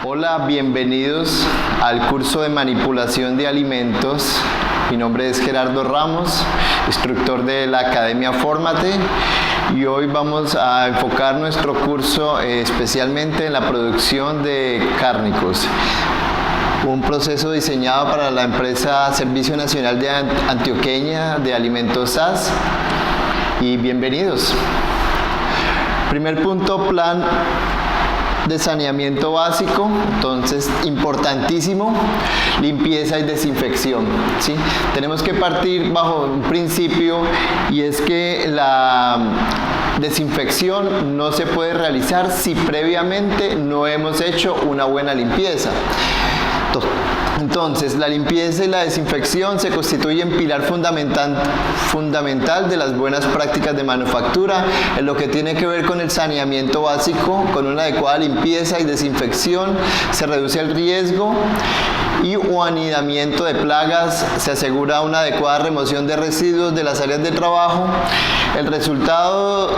Hola, bienvenidos al curso de manipulación de alimentos. Mi nombre es Gerardo Ramos, instructor de la Academia Fórmate, y hoy vamos a enfocar nuestro curso especialmente en la producción de cárnicos. Un proceso diseñado para la empresa Servicio Nacional de Antioqueña de Alimentos SAS. Y bienvenidos. Primer punto, plan de saneamiento básico. Entonces, importantísimo, limpieza y desinfección, ¿sí? Tenemos que partir bajo un principio, y es que la desinfección no se puede realizar si previamente no hemos hecho una buena limpieza. Entonces, la limpieza y la desinfección se constituyen pilar fundamental de las buenas prácticas de manufactura en lo que tiene que ver con el saneamiento básico. Con una adecuada limpieza y desinfección se reduce el riesgo o anidamiento de plagas, se asegura una adecuada remoción de residuos de las áreas de trabajo. El resultado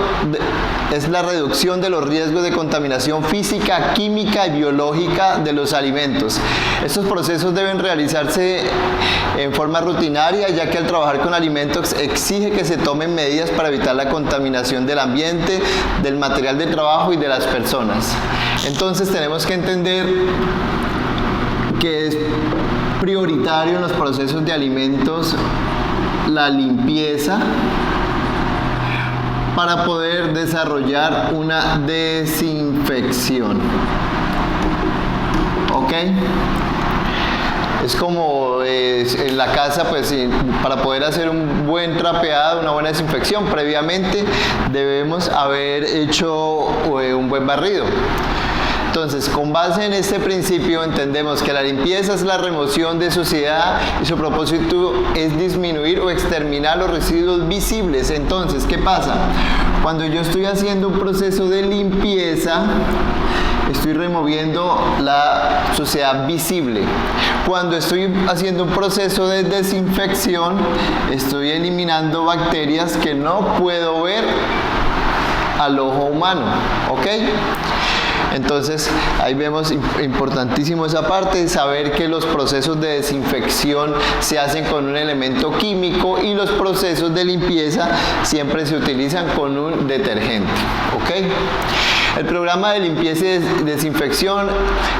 es la reducción de los riesgos de contaminación física, química y biológica de los alimentos. Estos procesos deben realizarse en forma rutinaria, ya que al trabajar con alimentos exige que se tomen medidas para evitar la contaminación del ambiente, del material de trabajo y de las personas. Entonces tenemos que entender que es prioritario en los procesos de alimentos la limpieza para poder desarrollar una desinfección. ¿Ok? Es como en la casa, pues para poder hacer un buen trapeado, una buena desinfección, previamente debemos haber hecho un buen barrido. Entonces, con base en este principio, entendemos que la limpieza es la remoción de suciedad y su propósito es disminuir o exterminar los residuos visibles. Entonces, ¿qué pasa? Cuando yo estoy haciendo un proceso de limpieza, estoy removiendo la suciedad visible. Cuando estoy haciendo un proceso de desinfección, estoy eliminando bacterias que no puedo ver al ojo humano. ¿Ok? Entonces, ahí vemos importantísimo esa parte, saber que los procesos de desinfección se hacen con un elemento químico y los procesos de limpieza siempre se utilizan con un detergente. ¿Ok? El programa de limpieza y desinfección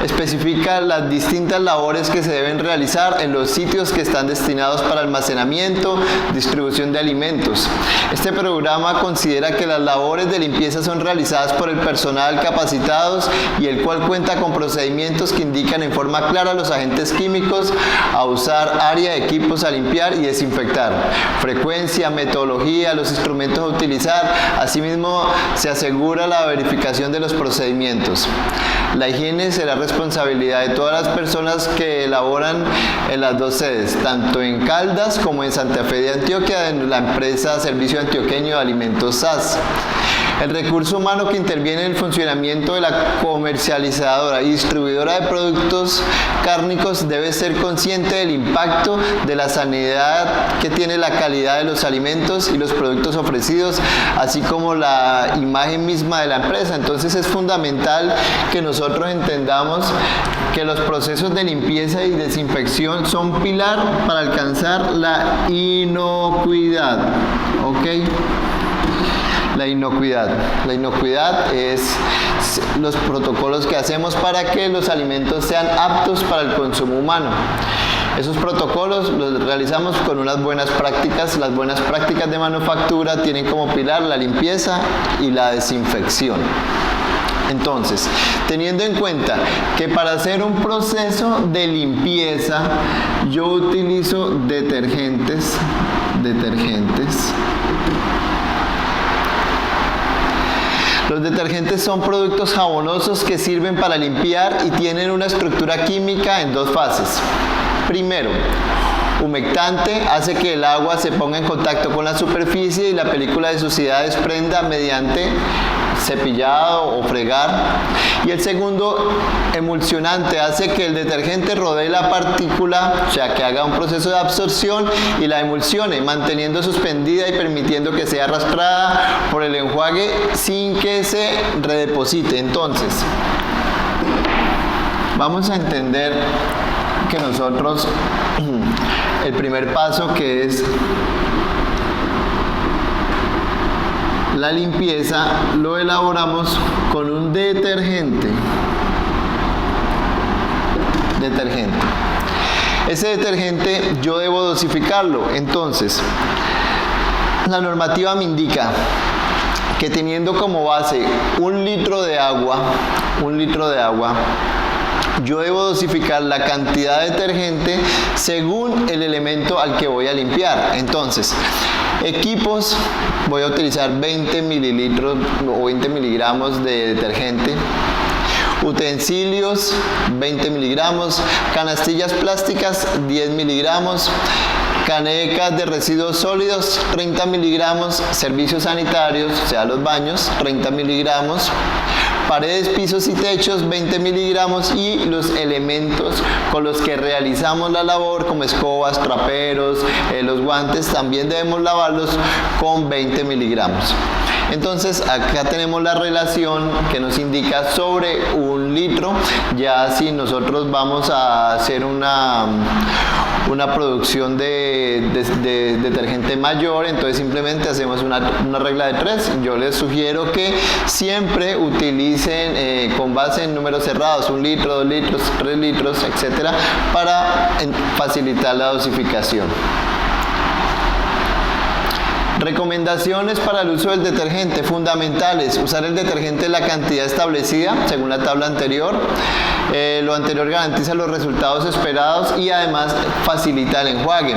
especifica las distintas labores que se deben realizar en los sitios que están destinados para almacenamiento, distribución de alimentos. Este programa considera que las labores de limpieza son realizadas por el personal capacitados y el cual cuenta con procedimientos que indican en forma clara los agentes químicos a usar, área de equipos a limpiar y desinfectar, frecuencia, metodología, los instrumentos a utilizar. Asimismo, se asegura la verificación de los procedimientos. La higiene será responsabilidad de todas las personas que elaboran en las dos sedes, tanto en Caldas como en Santa Fe de Antioquia, en la empresa Servicio Antioqueño de Alimentos SAS. El recurso humano que interviene en el funcionamiento de la comercializadora y distribuidora de productos cárnicos debe ser consciente del impacto de la sanidad que tiene la calidad de los alimentos y los productos ofrecidos, así como la imagen misma de la empresa. Entonces es fundamental que nosotros entendamos que los procesos de limpieza y desinfección son pilar para alcanzar la inocuidad. ¿Ok? La inocuidad. La inocuidad es los protocolos que hacemos para que los alimentos sean aptos para el consumo humano. Esos protocolos los realizamos con unas buenas prácticas. Las buenas prácticas de manufactura tienen como pilar la limpieza y la desinfección. Entonces, teniendo en cuenta que para hacer un proceso de limpieza yo utilizo detergentes. Los detergentes son productos jabonosos que sirven para limpiar y tienen una estructura química en dos fases. Primero, humectante, hace que el agua se ponga en contacto con la superficie y la película de suciedad desprenda mediante cepillado o fregar. Y el segundo, emulsionante, hace que el detergente rodee la partícula, o sea, que haga un proceso de absorción y la emulsione, manteniendo suspendida y permitiendo que sea arrastrada por el enjuague sin que se redeposite. Entonces, Vamos a entender que nosotros, el primer paso, que es la limpieza, lo elaboramos con un detergente. Ese detergente yo debo dosificarlo. Entonces, la normativa me indica que teniendo como base un litro de agua, yo debo dosificar la cantidad de detergente según el elemento al que voy a limpiar. Entonces, equipos, voy a utilizar 20 mililitros o 20 miligramos de detergente. Utensilios, 20 miligramos. Canastillas plásticas, 10 miligramos. Canecas de residuos sólidos, 30 miligramos. Servicios sanitarios, o sea, los baños, 30 miligramos. Paredes, pisos y techos, 20 miligramos, y los elementos con los que realizamos la labor, como escobas, traperos, los guantes, también debemos lavarlos con 20 miligramos. Entonces acá tenemos la relación que nos indica sobre un litro. Ya si nosotros vamos a hacer una producción de detergente mayor, entonces simplemente hacemos una regla de 3. Yo les sugiero que siempre utilicen con base en números cerrados, 1 litro, 2 litros, 3 litros, etcétera, para facilitar la dosificación. Recomendaciones para el uso del detergente fundamentales: usar el detergente en la cantidad establecida según la tabla anterior. Lo anterior garantiza los resultados esperados y además facilita el enjuague.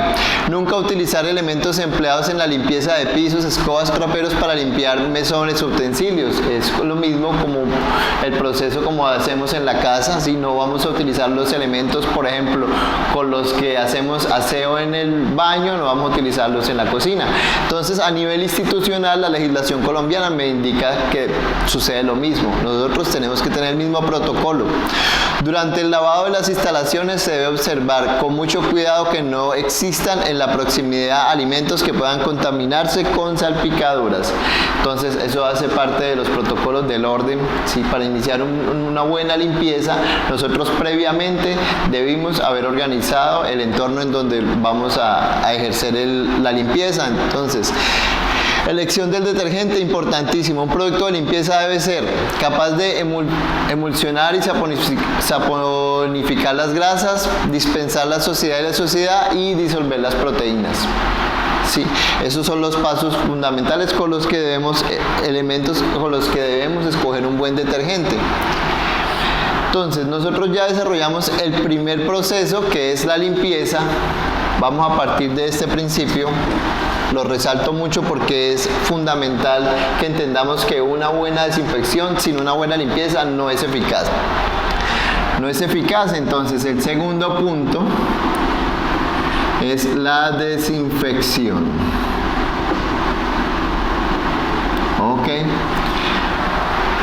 Nunca utilizar elementos empleados en la limpieza de pisos, escobas, traperos para limpiar mesones o utensilios. Es lo mismo como el proceso como hacemos en la casa. Si no vamos a utilizar los elementos, por ejemplo, con los que hacemos aseo en el baño, no vamos a utilizarlos en la cocina. Entonces, a nivel institucional, la legislación colombiana me indica que sucede lo mismo. Nosotros tenemos que tener el mismo protocolo. Durante el lavado de las instalaciones se debe observar con mucho cuidado que no existan en la proximidad alimentos que puedan contaminarse con salpicaduras. Entonces, eso hace parte de los protocolos del orden. ¿Sí? Para iniciar una buena limpieza, nosotros previamente debimos haber organizado el entorno en donde vamos a ejercer la limpieza. Entonces, elección del detergente, importantísimo. Un producto de limpieza debe ser capaz de emulsionar y saponificar las grasas, dispensar la suciedad y disolver las proteínas. Sí, esos son los pasos fundamentales con los que elementos con los que debemos escoger un buen detergente. Entonces, nosotros ya desarrollamos el primer proceso, que es la limpieza. Vamos a partir de este principio. Lo resalto mucho porque es fundamental que entendamos que una buena desinfección sin una buena limpieza no es eficaz. No es eficaz. Entonces, el segundo punto es la desinfección. Ok.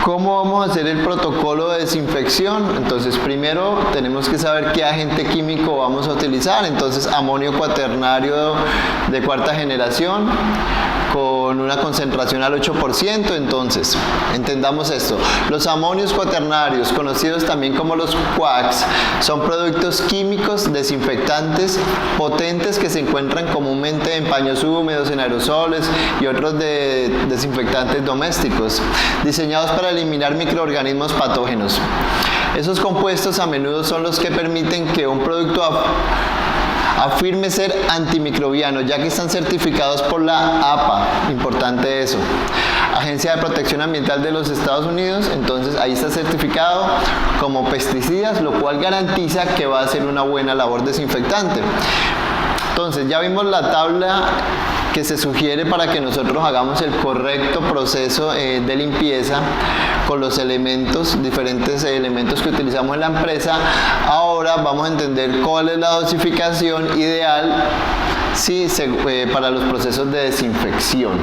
¿Cómo vamos a hacer el protocolo de desinfección? Entonces, primero tenemos que saber qué agente químico vamos a utilizar. Entonces, amonio cuaternario de 4ª generación con una concentración al 8%. Entonces, entendamos esto. Los amonios cuaternarios, conocidos también como los QUACs, son productos químicos desinfectantes potentes que se encuentran comúnmente en paños húmedos, en aerosoles y otros desinfectantes domésticos, diseñados para eliminar microorganismos patógenos. Esos compuestos a menudo son los que permiten que un producto afirme ser antimicrobiano, ya que están certificados por la APA, importante eso, Agencia de Protección Ambiental de los Estados Unidos. Entonces ahí está certificado como pesticidas, lo cual garantiza que va a hacer una buena labor desinfectante. Entonces, ya vimos la tabla que se sugiere para que nosotros hagamos el correcto proceso de limpieza con los diferentes elementos que utilizamos en la empresa. Ahora vamos a entender cuál es la dosificación ideal para los procesos de desinfección.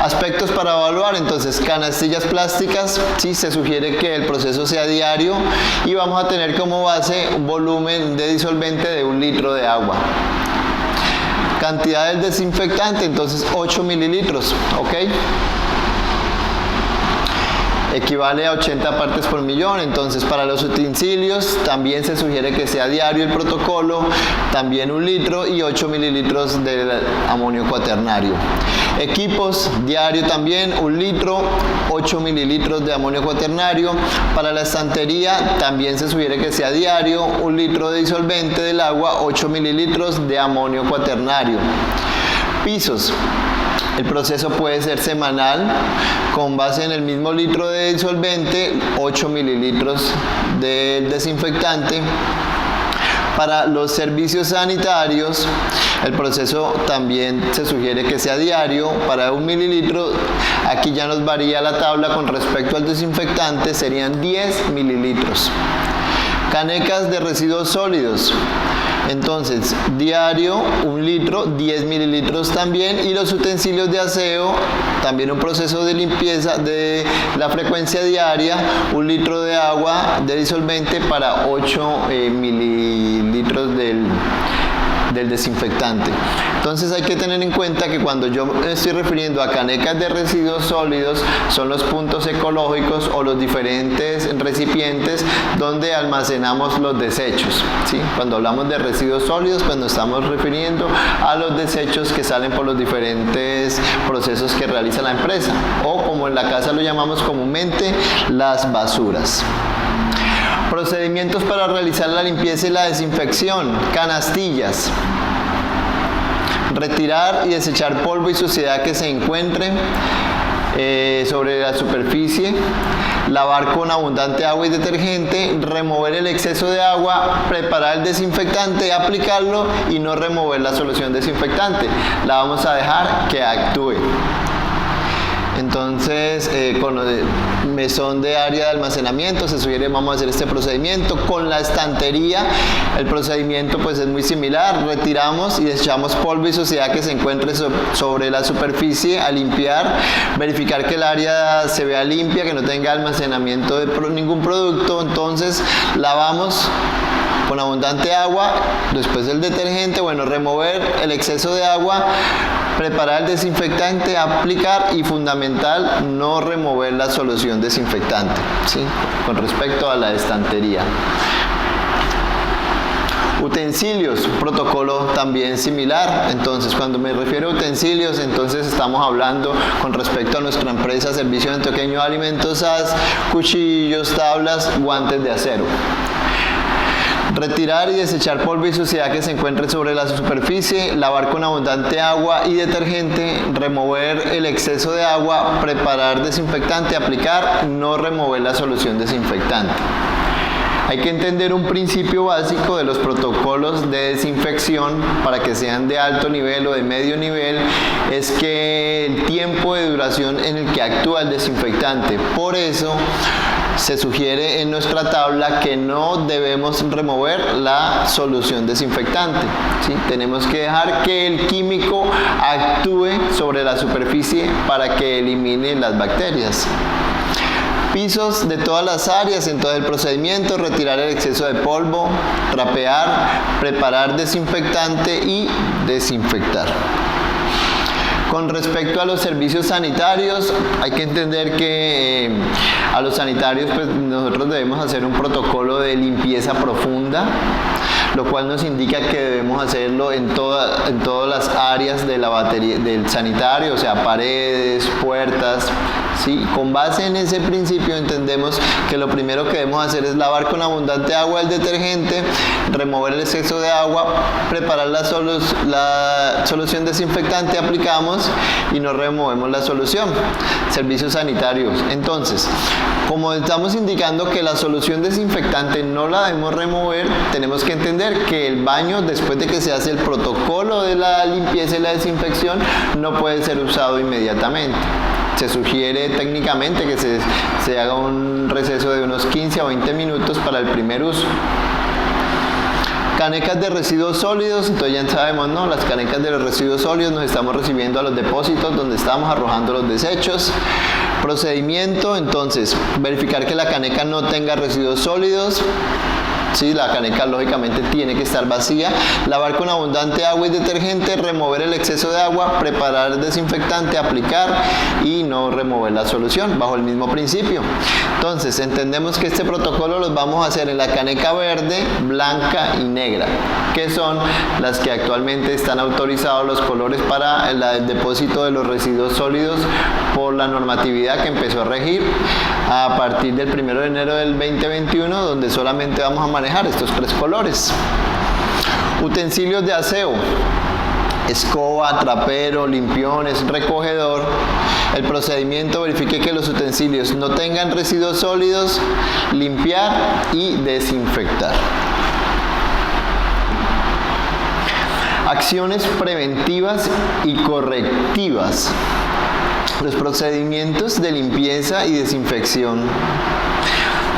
Aspectos para evaluar: entonces, canastillas plásticas, sí, se sugiere que el proceso sea diario y vamos a tener como base un volumen de disolvente de 1 litro de agua. Cantidad del desinfectante, entonces 8 mililitros, ¿ok? equivale a 80 partes por millón. Entonces para los utensilios también se sugiere que sea diario el protocolo, también 1 litro y 8 mililitros de amonio cuaternario. Equipos, diario también 1 litro, 8 mililitros de amonio cuaternario. Para la estantería también se sugiere que sea diario, 1 litro de disolvente del agua, 8 mililitros de amonio cuaternario. Pisos. El proceso puede ser semanal, con base en el mismo litro de disolvente, 8 mililitros del desinfectante. Para los servicios sanitarios, el proceso también se sugiere que sea diario. Para 1 mililitro, aquí ya nos varía la tabla con respecto al desinfectante, serían 10 mililitros. Canecas de residuos sólidos. Entonces, diario, 1 litro, 10 mililitros también. Y los utensilios de aseo, también un proceso de limpieza de la frecuencia diaria, 1 litro de agua de disolvente para 8 mililitros del desinfectante. Entonces hay que tener en cuenta que cuando yo me estoy refiriendo a canecas de residuos sólidos, son los puntos ecológicos o los diferentes recipientes donde almacenamos los desechos, ¿sí? Cuando hablamos de residuos sólidos, pues nos estamos refiriendo a los desechos que salen por los diferentes procesos que realiza la empresa, o como en la casa lo llamamos comúnmente, las basuras. Procedimientos para realizar la limpieza y la desinfección. Canastillas. Retirar y desechar polvo y suciedad que se encuentre sobre la superficie. Lavar con abundante agua y detergente. Remover el exceso de agua. Preparar el desinfectante, aplicarlo y no remover la solución desinfectante. La vamos a dejar que actúe. Entonces, con el mesón de área de almacenamiento se sugiere vamos a hacer este procedimiento. Con la estantería el procedimiento pues es muy similar. Retiramos y desechamos polvo y suciedad que se encuentre sobre la superficie a limpiar. Verificar que el área se vea limpia, que no tenga almacenamiento de ningún producto. Entonces lavamos con abundante agua, después del detergente, remover el exceso de agua, preparar el desinfectante, aplicar y fundamental, no remover la solución desinfectante, ¿sí? Con respecto a la estantería. Utensilios, protocolo también similar. Entonces, cuando me refiero a utensilios, entonces estamos hablando con respecto a nuestra empresa Servicio de Antioqueño de Alimentos SAS, cuchillos, tablas, guantes de acero. Retirar y desechar polvo y suciedad que se encuentre sobre la superficie, lavar con abundante agua y detergente, remover el exceso de agua, preparar desinfectante, aplicar, no remover la solución desinfectante. Hay que entender un principio básico de los protocolos de desinfección para que sean de alto nivel o de medio nivel, es que el tiempo de duración en el que actúa el desinfectante. Por eso se sugiere en nuestra tabla que no debemos remover la solución desinfectante, ¿sí? Tenemos que dejar que el químico actúe sobre la superficie para que elimine las bacterias. Pisos de todas las áreas en todo el procedimiento, retirar el exceso de polvo, trapear, preparar desinfectante y desinfectar. Con respecto a los servicios sanitarios, hay que entender que a los sanitarios pues nosotros debemos hacer un protocolo de limpieza profunda, lo cual nos indica que debemos hacerlo en todas las áreas de la batería, del sanitario, o sea, paredes, puertas, ¿sí? Con base en ese principio entendemos que lo primero que debemos hacer es lavar con abundante agua el detergente, remover el exceso de agua, preparar la solución desinfectante, aplicamos y no removemos la solución. Servicios sanitarios. Entonces, como estamos indicando que la solución desinfectante no la debemos remover, tenemos que entender que el baño, después de que se hace el protocolo de la limpieza y la desinfección, no puede ser usado inmediatamente. Se sugiere técnicamente que se haga un receso de unos 15 a 20 minutos para el primer uso. Canecas de residuos sólidos, entonces ya sabemos, ¿no? Las canecas de los residuos sólidos nos estamos recibiendo a los depósitos donde estamos arrojando los desechos. Procedimiento, entonces, verificar que la caneca no tenga residuos sólidos. ¿sí? La caneca lógicamente tiene que estar vacía. Lavar con abundante agua y detergente, remover el exceso de agua, preparar el desinfectante, aplicar y no remover la solución, bajo el mismo principio. Entonces, entendemos que este protocolo los vamos a hacer en la caneca verde, blanca y negra, que son las que actualmente están autorizados los colores para el depósito de los residuos sólidos por la normatividad que empezó a regir a partir del 1 de enero del 2021, donde solamente vamos a manejar estos 3 colores. Utensilios de aseo: escoba, trapero, limpiones, recogedor. El procedimiento: verifique que los utensilios no tengan residuos sólidos, limpiar y desinfectar. Acciones preventivas y correctivas. Los procedimientos de limpieza y desinfección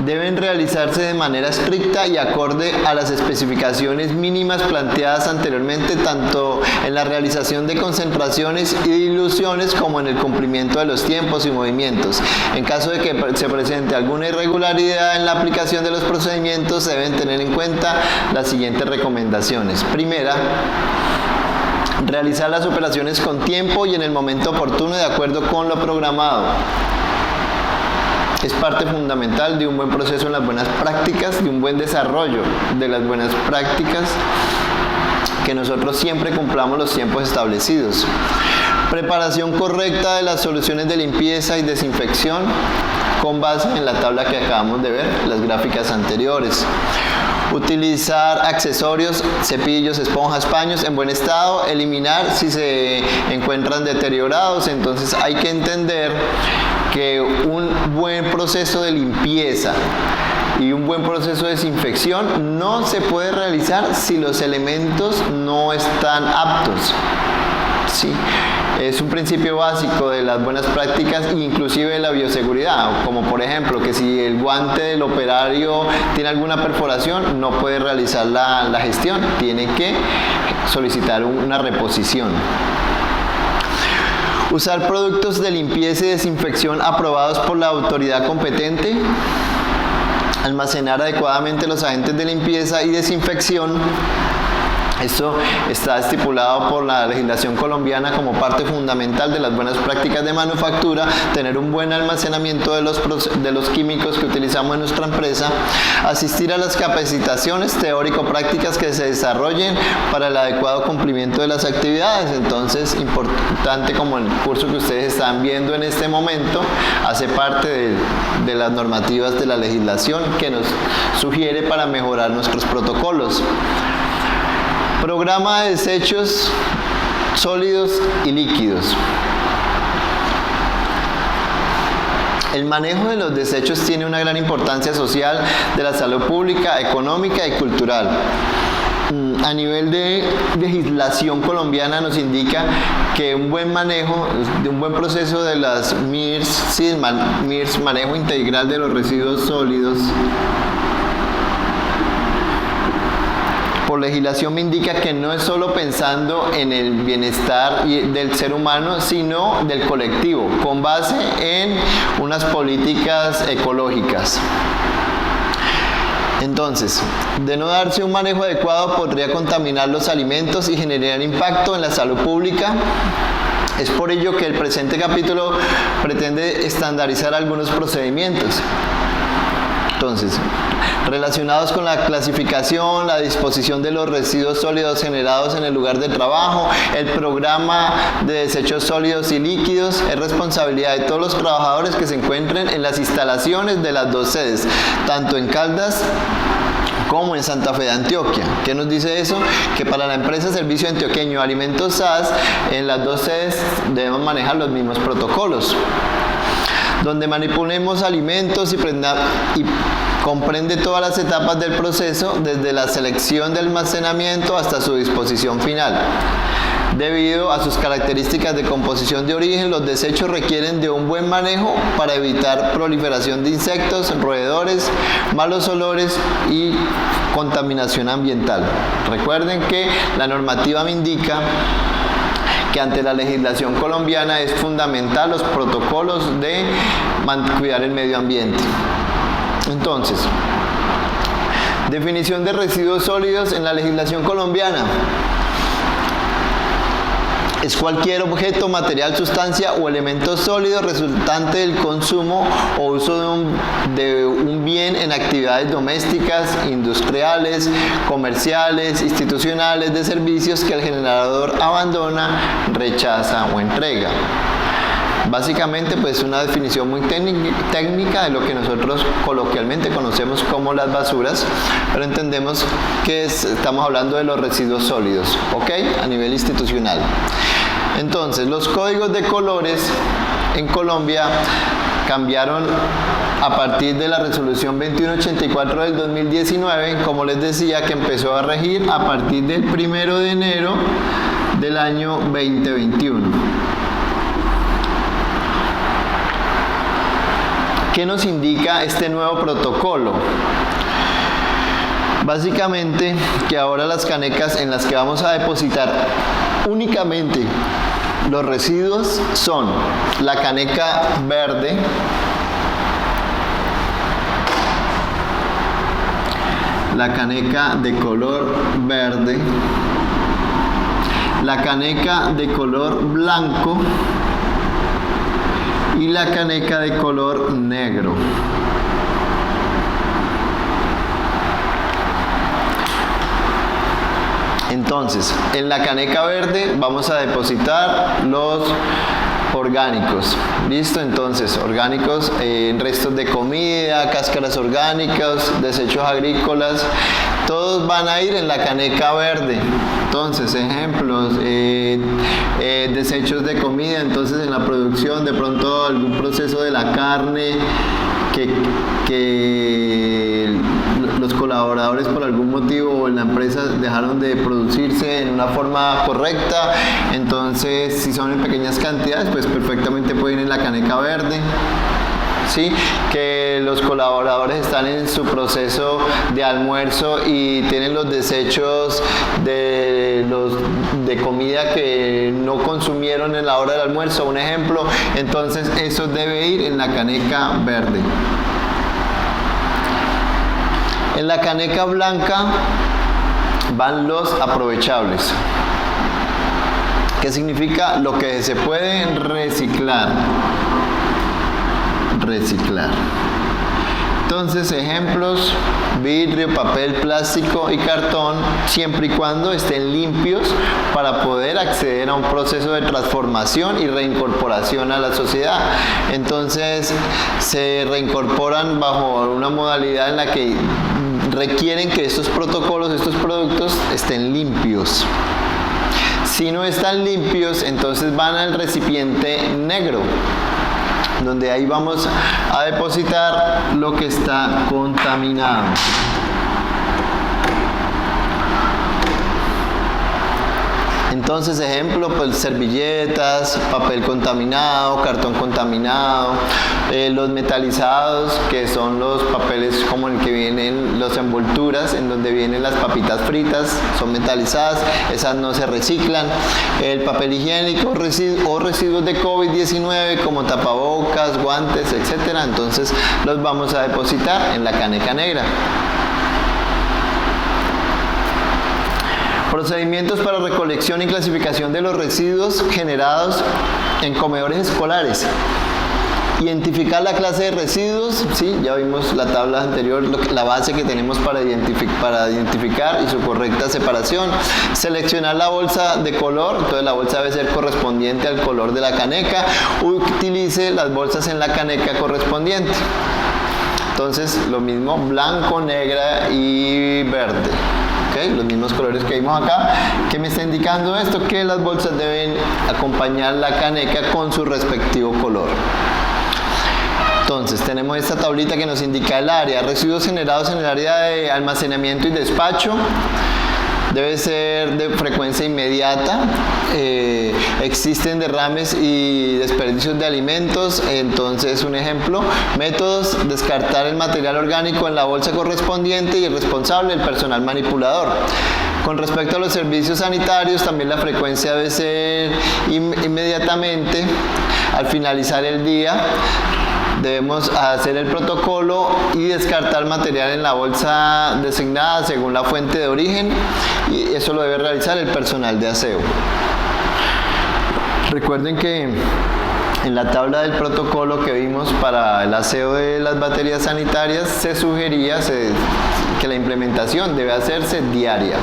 deben realizarse de manera estricta y acorde a las especificaciones mínimas planteadas anteriormente, tanto en la realización de concentraciones y diluciones como en el cumplimiento de los tiempos y movimientos. En caso de que se presente alguna irregularidad en la aplicación de los procedimientos, se deben tener en cuenta las siguientes recomendaciones. Primera, realizar las operaciones con tiempo y en el momento oportuno de acuerdo con lo programado. Es parte fundamental de un buen proceso en las buenas prácticas, de un buen desarrollo de las buenas prácticas, que nosotros siempre cumplamos los tiempos establecidos. Preparación correcta de las soluciones de limpieza y desinfección con base en la tabla que acabamos de ver, las gráficas anteriores. Utilizar accesorios, cepillos, esponjas, paños en buen estado, eliminar si se encuentran deteriorados. Entonces hay que entender que un buen proceso de limpieza y un buen proceso de desinfección no se puede realizar si los elementos no están aptos, ¿sí? Es un principio básico de las buenas prácticas, inclusive de la bioseguridad, como por ejemplo que si el guante del operario tiene alguna perforación, no puede realizar la gestión, tiene que solicitar una reposición. Usar productos de limpieza y desinfección aprobados por la autoridad competente. Almacenar adecuadamente los agentes de limpieza y desinfección. Esto está estipulado por la legislación colombiana como parte fundamental de las buenas prácticas de manufactura, tener un buen almacenamiento de los químicos que utilizamos en nuestra empresa, asistir a las capacitaciones teórico-prácticas que se desarrollen para el adecuado cumplimiento de las actividades. Entonces, importante, como el curso que ustedes están viendo en este momento, hace parte de las normativas de la legislación que nos sugiere para mejorar nuestros protocolos. Programa de desechos sólidos y líquidos. El manejo de los desechos tiene una gran importancia social, de la salud pública, económica y cultural. A nivel de legislación colombiana nos indica que un buen manejo, un buen proceso de las MIRS, sí, manejo integral de los residuos sólidos, por legislación me indica que no es solo pensando en el bienestar del ser humano, sino del colectivo, con base en unas políticas ecológicas. Entonces, de no darse un manejo adecuado, podría contaminar los alimentos y generar impacto en la salud pública. Es por ello que el presente capítulo pretende estandarizar algunos procedimientos. Entonces, relacionados con la clasificación, la disposición de los residuos sólidos generados en el lugar de trabajo, el programa de desechos sólidos y líquidos, es responsabilidad de todos los trabajadores que se encuentren en las instalaciones de las 2 sedes, tanto en Caldas como en Santa Fe de Antioquia. ¿Qué nos dice eso? Que para la empresa Servicio Antioqueño Alimentos SAS, en las 2 sedes debemos manejar los mismos protocolos. Donde manipulemos alimentos y comprende todas las etapas del proceso, desde la selección de almacenamiento hasta su disposición final. Debido a sus características de composición de origen, los desechos requieren de un buen manejo para evitar proliferación de insectos, roedores, malos olores y contaminación ambiental. Recuerden que la normativa me indica que ante la legislación colombiana es fundamental los protocolos de cuidar el medio ambiente. Entonces, Definición de residuos sólidos en la legislación colombiana. Es cualquier objeto, material, sustancia o elemento sólido resultante del consumo o uso de un bien en actividades domésticas, industriales, comerciales, institucionales, de servicios que el generador abandona, rechaza o entrega. Básicamente, pues una definición muy técnica de lo que nosotros coloquialmente conocemos como las basuras, pero entendemos que estamos hablando de los residuos sólidos, ¿ok? A nivel institucional. Entonces, los códigos de colores en Colombia cambiaron a partir de la resolución 2184 del 2019, como les decía, que empezó a regir a partir del 1 de enero del año 2021. ¿Qué nos indica este nuevo protocolo? Básicamente que ahora las canecas en las que vamos a depositar únicamente los residuos son la caneca verde, la caneca de color verde, la caneca de color blanco y la caneca de color negro. Entonces, en la caneca verde vamos a depositar los orgánicos. ¿Listo? Entonces, orgánicos, restos de comida, cáscaras orgánicas, desechos agrícolas, todos van a ir en la caneca verde. Entonces, ejemplos, desechos de comida, entonces en la producción, de pronto algún proceso de la carne que los colaboradores por algún motivo en la empresa dejaron de producirse en una forma correcta, entonces si son en pequeñas cantidades, pues perfectamente pueden ir en la caneca verde. ¿Sí? Que los colaboradores están en su proceso de almuerzo y tienen los desechos de comida que no consumieron en la hora del almuerzo, un ejemplo, entonces eso debe ir en la caneca verde. En la caneca blanca van los aprovechables. ¿Qué significa? Lo que se puede reciclar. Entonces, ejemplos: vidrio, papel, plástico y cartón, siempre y cuando estén limpios para poder acceder a un proceso de transformación y reincorporación a la sociedad. Entonces, se reincorporan bajo una modalidad en la que requieren que estos protocolos, estos productos estén limpios. Si no están limpios, entonces van al recipiente negro, donde ahí vamos a depositar lo que está contaminado. Entonces, ejemplo, pues servilletas, papel contaminado, cartón contaminado, los metalizados, que son los papeles como el que vienen las envolturas, en donde vienen las papitas fritas, son metalizadas, esas no se reciclan. El papel higiénico o residuos de COVID-19 como tapabocas, guantes, etcétera, entonces los vamos a depositar en la caneca negra. Procedimientos para recolección y clasificación de los residuos generados en comedores escolares. Identificar la clase de residuos, ¿sí? Ya vimos la tabla anterior, la base que tenemos para identificar y su correcta separación. Seleccionar la bolsa de color, entonces la bolsa debe ser correspondiente al color de la caneca. Utilice las bolsas en la caneca correspondiente. Entonces, lo mismo, blanco, negra y verde. ¿Okay? Los mismos colores que vimos acá. ¿Qué me está indicando esto? Que las bolsas deben acompañar la caneca con su respectivo color. Entonces, tenemos esta tablita que nos indica el área. Residuos generados en el área de almacenamiento y despacho. Debe ser de frecuencia inmediata. Existen derrames y desperdicios de alimentos. Entonces, un ejemplo: métodos: descartar el material orgánico en la bolsa correspondiente y el responsable, el personal manipulador. Con respecto a los servicios sanitarios, también la frecuencia debe ser inmediatamente al finalizar el día. Debemos hacer el protocolo y descartar material en la bolsa designada según la fuente de origen, y eso lo debe realizar el personal de aseo. Recuerden que en la tabla del protocolo que vimos para el aseo de las baterías sanitarias se sugería que la implementación debe hacerse diaria.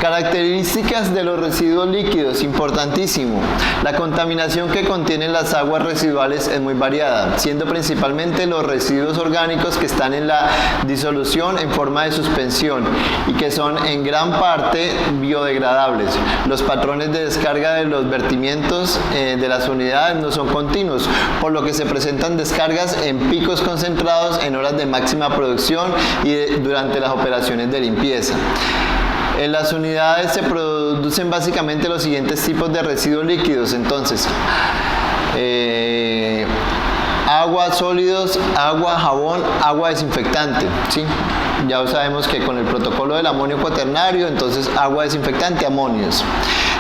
Características de los residuos líquidos, importantísimo. La contaminación que contienen las aguas residuales es muy variada, siendo principalmente los residuos orgánicos que están en la disolución en forma de suspensión y que son en gran parte biodegradables. Los patrones de descarga de los vertimientos de las unidades no son continuos, por lo que se presentan descargas en picos concentrados en horas de máxima producción y durante las operaciones de limpieza. En las unidades se producen básicamente los siguientes tipos de residuos líquidos, entonces, agua, sólidos, agua, jabón, agua desinfectante, ¿sí? Ya sabemos que con el protocolo del amonio cuaternario, entonces agua desinfectante, amonios.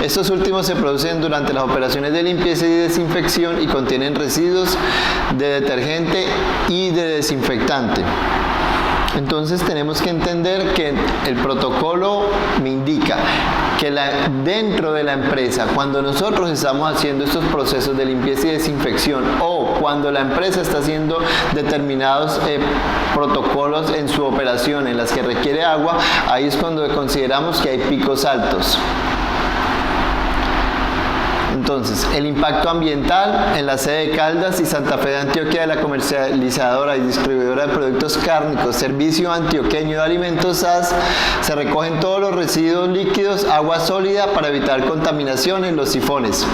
Estos últimos se producen durante las operaciones de limpieza y desinfección y contienen residuos de detergente y de desinfectante. Entonces tenemos que entender que el protocolo me indica que dentro de la empresa, cuando nosotros estamos haciendo estos procesos de limpieza y desinfección, o cuando la empresa está haciendo determinados protocolos en su operación en las que requiere agua, ahí es cuando consideramos que hay picos altos. Entonces, el impacto ambiental en la sede de Caldas y Santa Fe de Antioquia de la comercializadora y distribuidora de productos cárnicos Servicio Antioqueño de Alimentos SAS, se recogen todos los residuos líquidos, agua sólida para evitar contaminación en los sifones.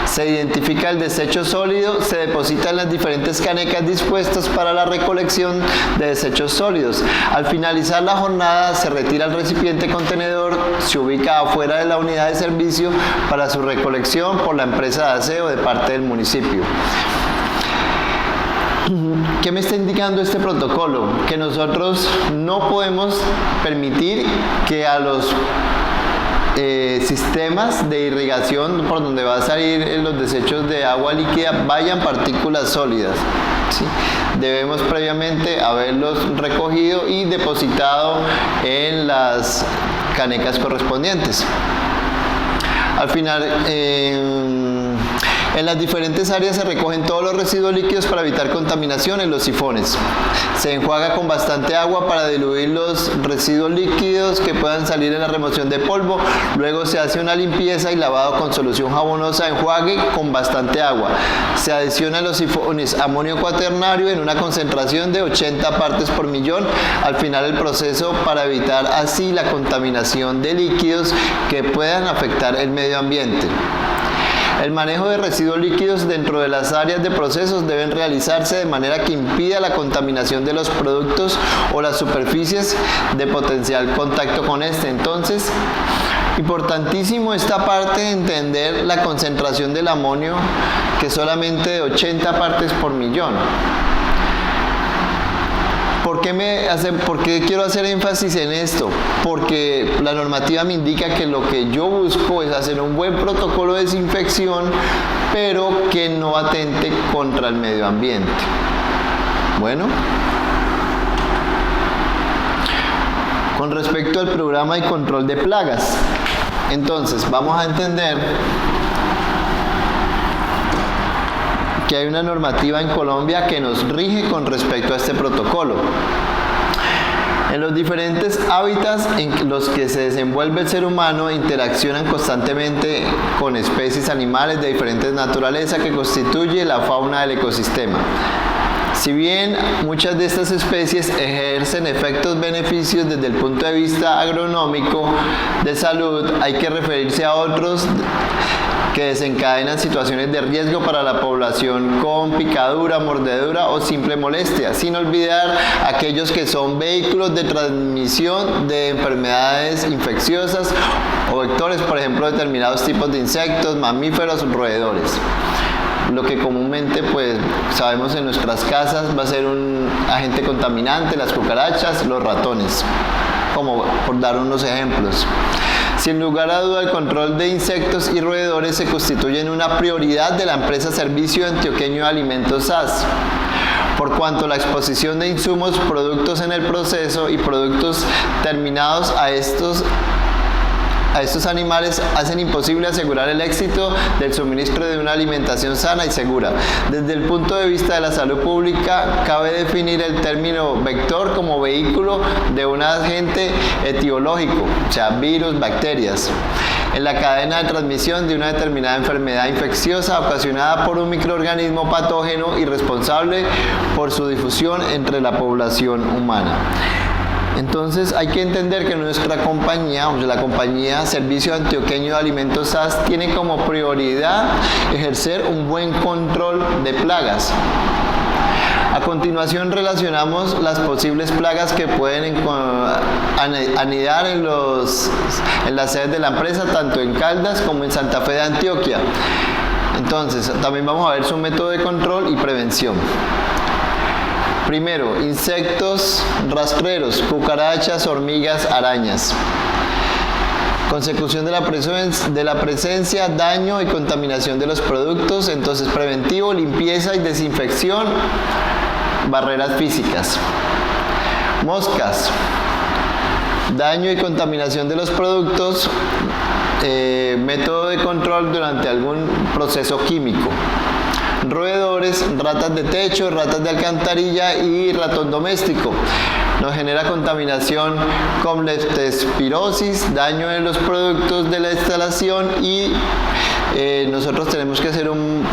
Se identifica el desecho sólido, se deposita en las diferentes canecas dispuestas para la recolección de desechos sólidos. Al finalizar la jornada se retira el recipiente contenedor, se ubica afuera de la unidad de servicio para su recolección por la empresa de aseo de parte del municipio. ¿Qué me está indicando este protocolo? Que nosotros no podemos permitir que a los sistemas de irrigación por donde va a salir los desechos de agua líquida vayan partículas sólidas, ¿sí? Debemos previamente haberlos recogido y depositado en las canecas correspondientes. Al final, en las diferentes áreas se recogen todos los residuos líquidos para evitar contaminación en los sifones. Se enjuaga con bastante agua para diluir los residuos líquidos que puedan salir en la remoción de polvo. Luego se hace una limpieza y lavado con solución jabonosa, enjuague con bastante agua. Se adiciona a los sifones amonio cuaternario en una concentración de 80 partes por millón al final del proceso para evitar así la contaminación de líquidos que puedan afectar el medio ambiente. El manejo de residuos líquidos dentro de las áreas de procesos deben realizarse de manera que impida la contaminación de los productos o las superficies de potencial contacto con este. Entonces, importantísimo esta parte de entender la concentración del amonio, que es solamente de 80 partes por millón. ¿Por qué quiero hacer énfasis en esto? Porque la normativa me indica que lo que yo busco es hacer un buen protocolo de desinfección, pero que no atente contra el medio ambiente. Bueno, con respecto al programa de control de plagas, entonces vamos a entender que hay una normativa en Colombia que nos rige con respecto a este protocolo. En los diferentes hábitats en los que se desenvuelve el ser humano interaccionan constantemente con especies animales de diferentes naturaleza que constituye la fauna del ecosistema. Si bien muchas de estas especies ejercen efectos beneficios desde el punto de vista agronómico, de salud, hay que referirse a otros que desencadenan situaciones de riesgo para la población con picadura, mordedura o simple molestia, sin olvidar aquellos que son vehículos de transmisión de enfermedades infecciosas o vectores, por ejemplo, determinados tipos de insectos, mamíferos, roedores. Lo que comúnmente pues sabemos en nuestras casas va a ser un agente contaminante, las cucarachas, los ratones, como por dar unos ejemplos. Sin lugar a duda, el control de insectos y roedores se constituye en una prioridad de la empresa Servicio Antioqueño de Alimentos SAS, por cuanto la exposición de insumos, productos en el proceso y productos terminados a estos animales hacen imposible asegurar el éxito del suministro de una alimentación sana y segura. Desde el punto de vista de la salud pública, cabe definir el término vector como vehículo de un agente etiológico, o sea, virus, bacterias, en la cadena de transmisión de una determinada enfermedad infecciosa ocasionada por un microorganismo patógeno y responsable por su difusión entre la población humana. Entonces hay que entender que nuestra compañía, la compañía Servicio Antioqueño de Alimentos SAS, tiene como prioridad ejercer un buen control de plagas. A continuación relacionamos las posibles plagas que pueden anidar en las sedes de la empresa, tanto en Caldas como en Santa Fe de Antioquia. Entonces también vamos a ver su método de control y prevención. Primero, insectos rastreros, cucarachas, hormigas, arañas. Consecución de la presencia, daño y contaminación de los productos. Entonces, preventivo, limpieza y desinfección, barreras físicas. Moscas, daño y contaminación de los productos, método de control durante algún proceso químico. Roedores, ratas de techo, ratas de alcantarilla y ratón doméstico. Nos genera contaminación con leptospirosis, daño en los productos de la instalación y nosotros tenemos que hacer un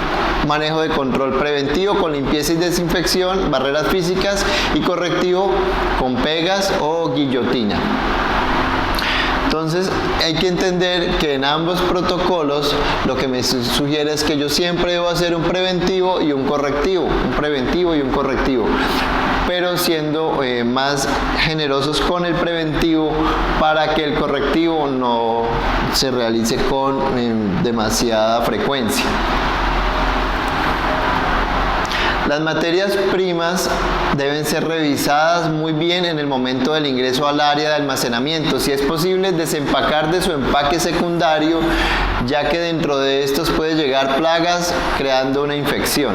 manejo de control preventivo con limpieza y desinfección, barreras físicas y correctivo con pegas o guillotina. Entonces hay que entender que en ambos protocolos lo que me sugiere es que yo siempre debo hacer un preventivo y un correctivo, pero siendo más generosos con el preventivo para que el correctivo no se realice con demasiada frecuencia. Las materias primas deben ser revisadas muy bien en el momento del ingreso al área de almacenamiento. Si es posible, desempacar de su empaque secundario, ya que dentro de estos puede llegar plagas creando una infección.